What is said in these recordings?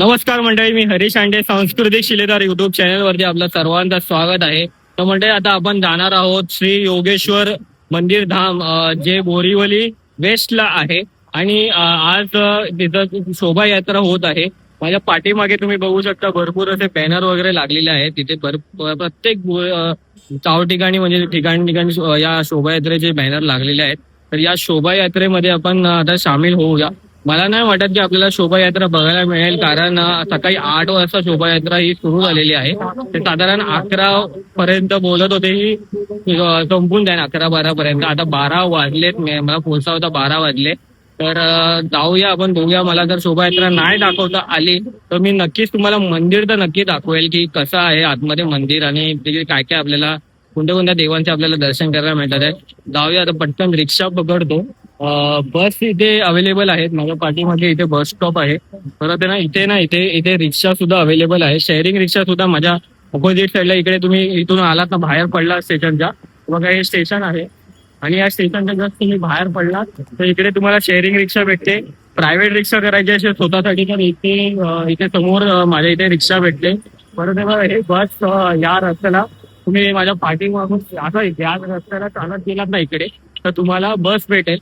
नमस्कार मंडळी, मी हरीश आंडे, सांस्कृतिक शिलेदार युट्यूब चॅनल वरती आपलं सर्वांचं स्वागत आहे. तर मंडळी, आता आपण जाणार आहोत श्री योगेश्वर मंदिर धाम, जे बोरिवली वेस्टला आहे. आणि आज तिथं शोभायात्रा होत आहे. माझ्या पाठीमागे तुम्ही बघू शकता भरपूर असे बॅनर वगैरे लागलेले आहेत. तिथे प्रत्येक ठिकाणी म्हणजे ठिकाणी या शोभायात्रेचे बॅनर लागलेले आहेत. तर या शोभायात्रेमध्ये आपण आता सामील होऊया. मला नाही वाटत की आपल्याला शोभायात्रा बघायला मिळेल, कारण सकाळी 8 वाजता शोभायात्रा ही सुरू झालेली आहे. ते साधारण 11 पर्यंत बोलत होते ही संपून जाईल 11-12 पर्यंत. आता 12 वाजलेत, मला पोहोचता होता 12 वाजले. तर जाऊया आपण, बघूया. मला जर शोभायात्रा नाही दाखवता आली तर मी नक्कीच तुम्हाला मंदिर तर नक्की दाखवेल की कसं आहे आतमध्ये मंदिर आणि तिथे काय काय आपल्याला कोणत्या कोणत्या देवांचे आपल्याला दर्शन करायला मिळतात आहे. जाऊया आता, पटकन रिक्षा पकडतो. बस इथे अवेलेबल आहेत. माझ्या पाठीमागे इथे बस स्टॉप आहे. परत इथे रिक्षा सुद्धा अवेलेबल आहे. शेअरिंग रिक्षा सुद्धा माझ्या अपोजिट साईडला, इकडे तुम्ही इथून आलात ना बाहेर पडला स्टेशनच्या, बघा हे स्टेशन आहे. आणि या स्टेशनच्या जस्ट तुम्ही बाहेर पडलात तर इकडे तुम्हाला शेअरिंग रिक्षा भेटते. प्रायव्हेट रिक्षा करायची असेल स्वतःसाठी तर इथे समोर माझ्या इथे रिक्षा भेटते. परत हे बस या रस्त्याला तुम्ही माझ्या पाठीमागून असं या रस्त्याला चालत गेलात ना इकडे तर तुम्हाला बस भेटेल.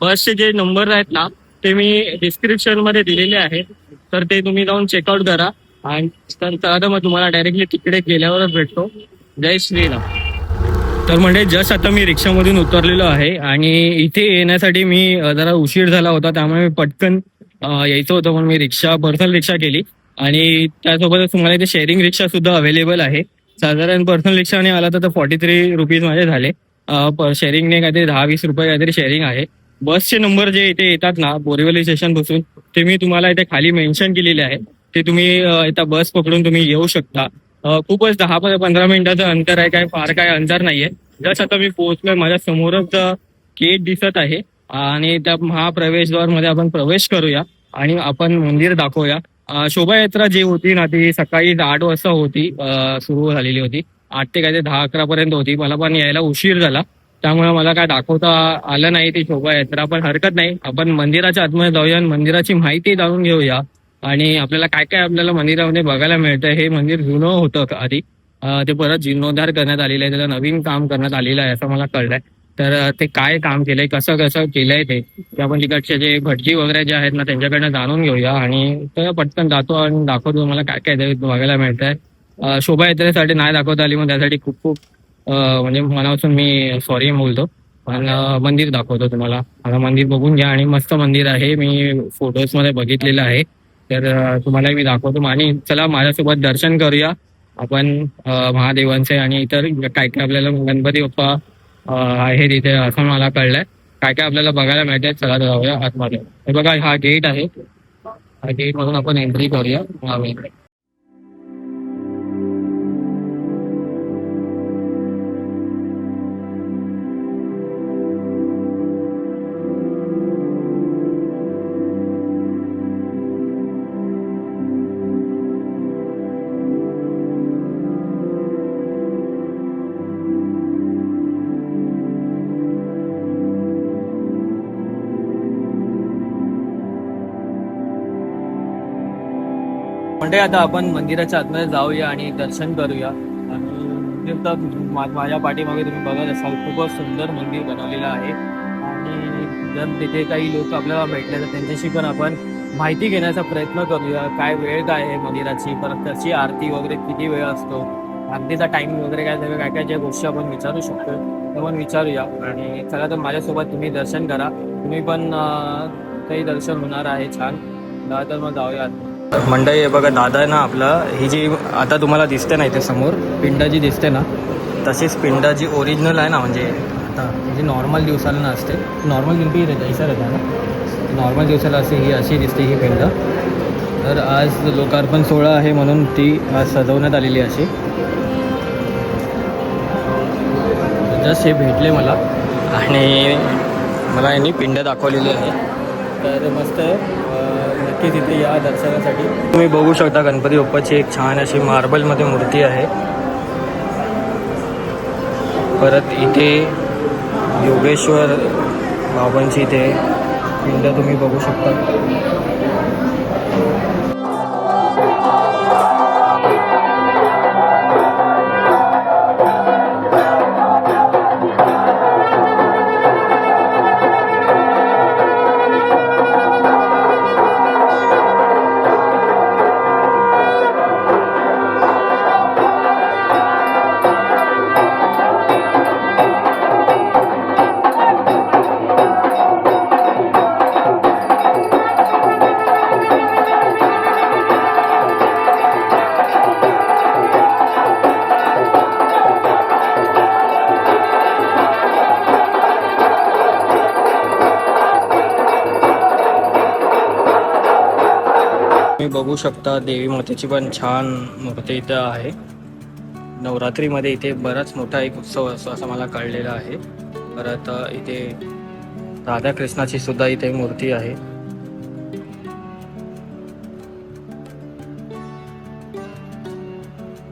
बसचे जे नंबर आहेत ना ते मी डिस्क्रिप्शन मध्ये दिलेले आहेत, तर ते तुम्ही जाऊन चेकआउट करा. आणि तर मग तुम्हाला डायरेक्टली तिकडे गेल्यावरच भेटतो. जय श्रीराम. तर म्हणजे जस्ट आता मी रिक्षामधून उतरलेलो आहे आणि इथे येण्यासाठी मी जरा उशीर झाला होता, त्यामुळे मी पटकन यायचं होतं म्हणून मी पर्सनल रिक्षा केली. आणि त्यासोबतच तुम्हाला इथे शेअरिंग रिक्षा सुद्धा अवेलेबल आहे. साधारण पर्सनल रिक्षाने आला तर 43 रुपीज माझे झाले. शेअरिंगने काहीतरी 10-20 रुपये काहीतरी शेअरिंग आहे. बसचे नंबर जे इथे येतात ना बोरिवली स्टेशन पासून, ते मी तुम्हाला इथे खाली मेन्शन केलेले आहे. ते तुम्ही इथं बस पकडून तुम्ही येऊ शकता. खूपच 10-15 मिनिटाचं अंतर आहे, काय फार काय अंतर नाहीये. जस्ट आता मी पोहोचलोय, माझ्या समोरच गेट दिसत आहे आणि त्या महाप्रवेशद्वार मध्ये आपण प्रवेश करूया आणि आपण मंदिर दाखवूया. शोभायात्रा जी होती ना ती सकाळी 8 वाजता होती, सुरू झालेली होती. 8 ते काहीतरी 10-11 पर्यंत होती. मला पण यायला उशीर झाला, त्यामुळे मला काय दाखवता आलं नाही ती शोभायात्रा. पण हरकत नाही, आपण मंदिराच्या आतमध्ये जाऊया, मंदिराची माहिती जाणून घेऊया आणि आपल्याला काय काय आपल्याला मंदिरामध्ये बघायला मिळतं. हे मंदिर जुनं होतं आधी, ते परत जीर्णोद्धार करण्यात आलेलं आहे, त्याला नवीन काम करण्यात आलेलं आहे असं मला कळलंय. तर ते काय काम केलंय, कसं कसं केलंय ते आपण तिकडचे जे भटजी वगैरे जे आहेत ना त्यांच्याकडनं जाणून घेऊया. आणि तर पटकन जातो आणि दाखवतो मला काय काय बघायला मिळतंय. शोभायात्रेसाठी नाही दाखवता आली, मग त्यासाठी खूप खूप म्हणजे मनापासून मी सॉरी बोलतो. पण मंदिर दाखवतो तुम्हाला. आता मंदिर बघून घ्या आणि मस्त मंदिर आहे, मी फोटोज मध्ये बघितलेलं आहे. तर तुम्हाला मी दाखवतो. आणि चला माझ्यासोबत दर्शन करूया आपण महादेवांचे आणि इतर काय काय आपल्याला गणपती बाप्पा आहे तिथे असं मला कळलंय. काय काय आपल्याला बघायला मिळतंय. चला जाऊया आतमध्ये. हे बघा हा गेट आहे, हा गेट मधून आपण एंट्री करूया. म्हणजे आता आपण मंदिराच्या आतमध्ये जाऊया आणि दर्शन करूया. आणि मंदिर तर माझ्या पाठीमागे तुम्ही बघत असाल, खूपच सुंदर मंदिर बनवलेलं आहे. आणि जर तिथे काही लोक आपल्याला भेटले तर त्यांच्याशी पण आपण माहिती घेण्याचा प्रयत्न करूया. काय वेळ काय आहे मंदिराची, परत त्याची आरती वगैरे किती वेळ असतो, आरतीचा टाइम वगैरे काय काय काय ज्या गोष्टी आपण विचारू शकतो ते पण विचारूया. आणि चला तर माझ्यासोबत तुम्ही दर्शन करा, तुम्ही पण काही दर्शन होणार आहे छान. तर मग जाऊया. मंडळी हे बघा, दादा आहे ना आपला, ही जी आता तुम्हाला दिसते ना इथे समोर पिंड जी दिसते ना, तशीच पिंड जी ओरिजिनल आहे ना, म्हणजे आता जी नॉर्मल दिवसाला नसते, नॉर्मल दिवशी जैसा रहता ना, नॉर्मल दिवसाला ही अशी दिसते ही पिंड. तर आज लोकार्पण सोहळा आहे म्हणून ती आज सजवण्यात आलेली अशी. जस्ट हे भेटले मला आणि मला यांनी पिंड दाखवलेली आहे. तर मस्त आहे, नक्की तिथे या दर्शनासाठी. तुम्ही बघू शकता गणपती बाप्पाची एक छान अशी मार्बलमध्ये मूर्ती आहे. परत इथे योगेश्वर बाबांची इथे पिंड तुम्ही बघू शकता. तुम्ही बघू शकता देवी मातेची पण छान मूर्ती इथं आहे. नवरात्रीमध्ये इथे बराच मोठा एक उत्सव असतो असं मला कळलेलं आहे. परत इथे राधाकृष्णाची सुद्धा इथे मूर्ती आहे.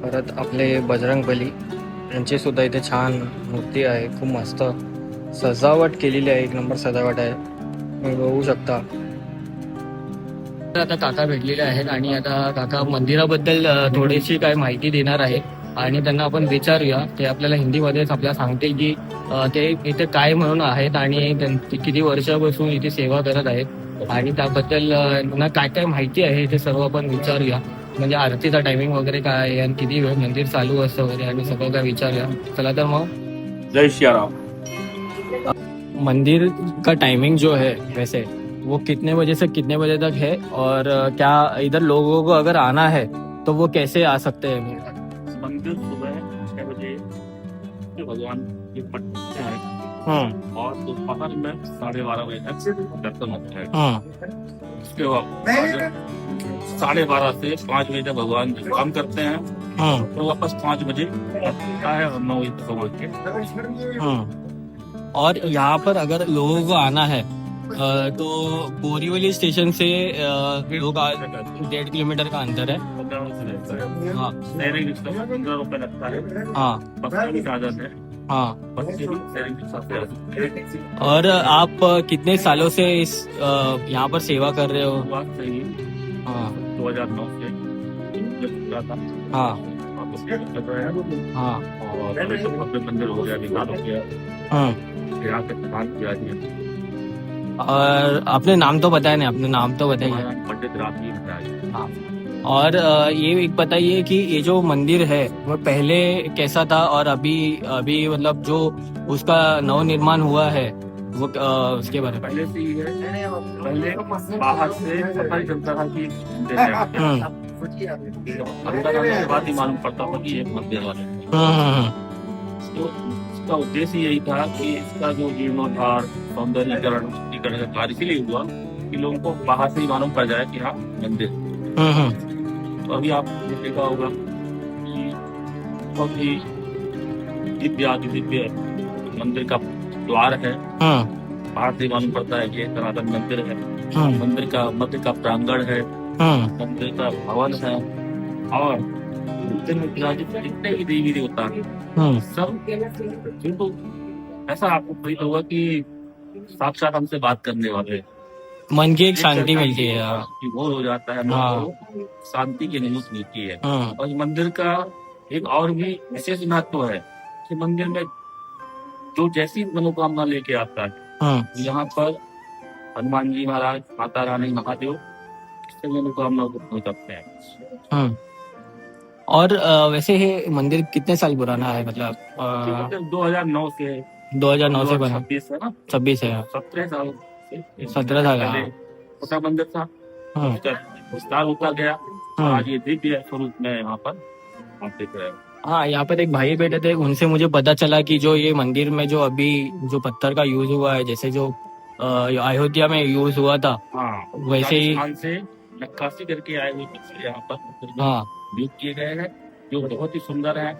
परत आपले बजरंगबली यांची सुद्धा इथे छान मूर्ती आहे. खूप मस्त सजावट केलेली आहे. एक नंबर सजावट आहे, तुम्ही बघू शकता. आता काका भेटलेले आहेत आणि आता काका मंदिराबद्दल थोडीशी काय माहिती देणार आहे आणि त्यांना आपण विचारूया. ते आपल्याला हिंदीमध्येच आपल्याला सांगतील की ते इथे काय म्हणून आहेत आणि ते किती वर्षापासून इथे सेवा करत आहेत आणि त्याबद्दल त्यांना काय काय माहिती आहे ते सर्व आपण विचारूया. म्हणजे आरतीचा टायमिंग वगैरे काय आहे आणि किती वेळ मंदिर चालू असतं वगैरे आणि सगळं काय विचारूया. चला तर मग. जय श्रीराम। मंदिर का टाइमिंग जो है वैसे वो कितने बजे से कितने बजे तक है और क्या इधर लोगों को अगर आना है तो वो कैसे आ सकते हैं? मंदिर सुबह 6 बजे भगवान की पट्टी है और दोपहर में 12:30 बजे तक दर्शन होते हैं। उसके बाद 12:30 से 5 बजे तक भगवान काम करते हैं तो वापस 5 बजे होता है और 9 बजे तक भगवान के। और यहाँ पर अगर लोगों को आना है तो बोरीवली स्टेशन से लोग 1.5 किलोमीटर का अंतर है। हाँ शेयरिंग रिक्शा में 15 रुपए लगता है। हाँ बस की साधन है। हाँ। बस की शेयरिंग रिक्शा से आते हैं। और आप कितने सालों से इस यहाँ पर सेवा कर रहे हो? बात सही। हाँ 2009 से जब खुला था हाँ वापस कर रहे हैं। हाँ और अभी तो भव्य मंदिर हो गया, विकास हो गया, हाँ। यहाँ पे प्रधान किया गया। और आपने नाम तो बताया नहीं, अपने नाम तो बताइए। हमारा पंडित रामजी महाराज। हाँ। और ये एक बताइए कि ये जो मंदिर है वो पहले कैसा था और अभी अभी मतलब जो उसका नव निर्माण हुआ है वो उसके बारे में। पहले से ही है, पहले बाहर से पता ही चलता था कि मंदिर है। अंदर आने के बाद ही मालूम पड़ता था कि ये मंदिर वाले हैं। तो इसका उद्देश्य यही था कि इसका जो जीर्णोद्धार सौंदर्यीकरण का कार्य इसलिए हुआ कि लोगों को बाहर से ही मालूम पड़ जाए कि हाँ मंदिर। तो अभी आप देखा होगा कि बहुत ही दिव्य मंदिर का द्वार है। बाहर से मालूम पड़ता है कि एक सनातन मंदिर है। मंदिर का प्रांगण है, मंदिर का भवन है और मंदिर में विराजित जितने भी देवी देवता हैं सब किंतु ऐसा आपको फील होगा कि साक्षात हमसे बात करने वाले। मन की एक शांति मिलती है। कि वो हो जाता है, हाँ। शांति की अनुभूति मिलती है। और मंदिर का एक और भी विशेष महत्व है कि मंदिर में जो जैसी मनोकामना लेके आता है यहाँ पर हनुमान जी महाराज, माता रानी, महादेव इससे मनोकामना को पूर्ण करते हैं। और वैसे ये मंदिर कितने साल पुराना है? मतलब 2009 से 2009 से बना। 26 है ना, 26 है। 17 साल 17 साल। पहले छोटा मंदिर था, उसका विस्तार होता गया। आज ये दिव्य स्वरूप में यहाँ पर आप देख रहे हैं। हाँ, यहाँ पर एक भाई बैठे थे, उनसे मुझे पता चला कि जो ये मंदिर में जो अभी जो पत्थर का यूज हुआ है, जैसे जो अयोध्या में यूज हुआ था, हाँ वैसे ही राजस्थान से नक्काशी करके आए हुए पत्थर यहाँ पर हाँ यूज किए गए हैं, जो बहुत ही सुंदर है।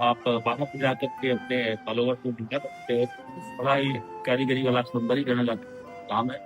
आप बाहर से जाकर के अपने फॉलोअर्स को दिखा सकते हो। बड़ा ही कारीगरी वाला सौंदर्यीकरण का काम है।